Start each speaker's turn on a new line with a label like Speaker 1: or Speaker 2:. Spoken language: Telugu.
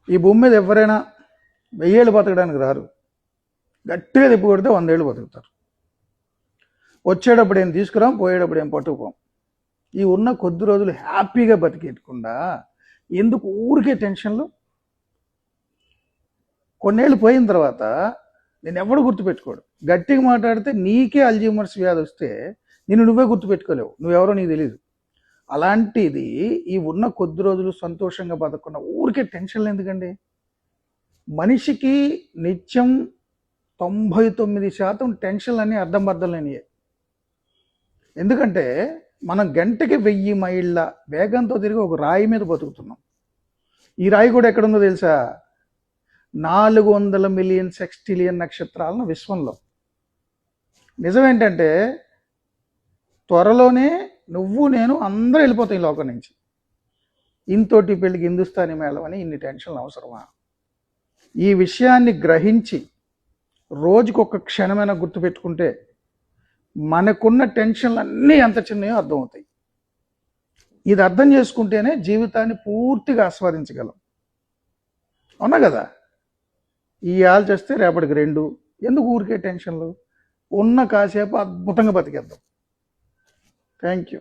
Speaker 1: ఈ భూమి మీద ఎవరైనా 1000 ఏళ్ళు బతకడానికి రారు. గట్టిగా తిప్పి కొడితే 100 ఏళ్ళు బతుకుతారు. వచ్చేటప్పుడు ఏం తీసుకురాం, పోయేటప్పుడు ఏం పట్టుకుపోం. ఈ ఉన్న కొద్ది రోజులు హ్యాపీగా బతికేయకుండా ఎందుకు ఊరికే టెన్షన్లు? కొన్నేళ్ళు పోయిన తర్వాత నేను ఎవడు గుర్తుపెట్టుకోడు. గట్టిగా మాట్లాడితే నీకే అల్జీమర్స్ వ్యాధి వస్తే నువ్వే గుర్తుపెట్టుకోలేవు, నువ్వెవరో నీకు తెలియదు. అలాంటిది ఈ ఉన్న కొద్ది రోజులు సంతోషంగా బతకకుండా ఊరికే టెన్షన్లు ఎందుకండి? మనిషికి నిత్యం 99% టెన్షన్లు అన్నీ అర్థం లేనియే. ఎందుకంటే మనం గంటకి 1000 మైళ్ళ వేగంతో తిరిగి ఒక రాయి మీద బతుకుతున్నాం. ఈ రాయి కూడా ఎక్కడుందో తెలుసా? 400 మిలియన్ సెక్స్టిలియన్ నక్షత్రాలను విశ్వంలో. నిజమేంటంటే త్వరలోనే నువ్వు నేను అందరూ వెళ్ళిపోతాం ఈ లోకం నుంచి. ఇంతోటి పెళ్ళికి హిందుస్థానీ మేళం అని ఇన్ని టెన్షన్లు అవసరమా? ఈ విషయాన్ని గ్రహించి రోజుకొక క్షణమైనా గుర్తుపెట్టుకుంటే మనకున్న టెన్షన్లు అన్నీ ఎంత చిన్నయో అర్థమవుతాయి. ఇది అర్థం చేసుకుంటేనే జీవితాన్ని పూర్తిగా ఆస్వాదించగలం. అవునా కదా? ఈ చేస్తే రేపటికి 2. ఎందుకు ఊరికే టెన్షన్లు? ఉన్న కాసేపు అద్భుతంగా బతికేద్దాం. Thank you.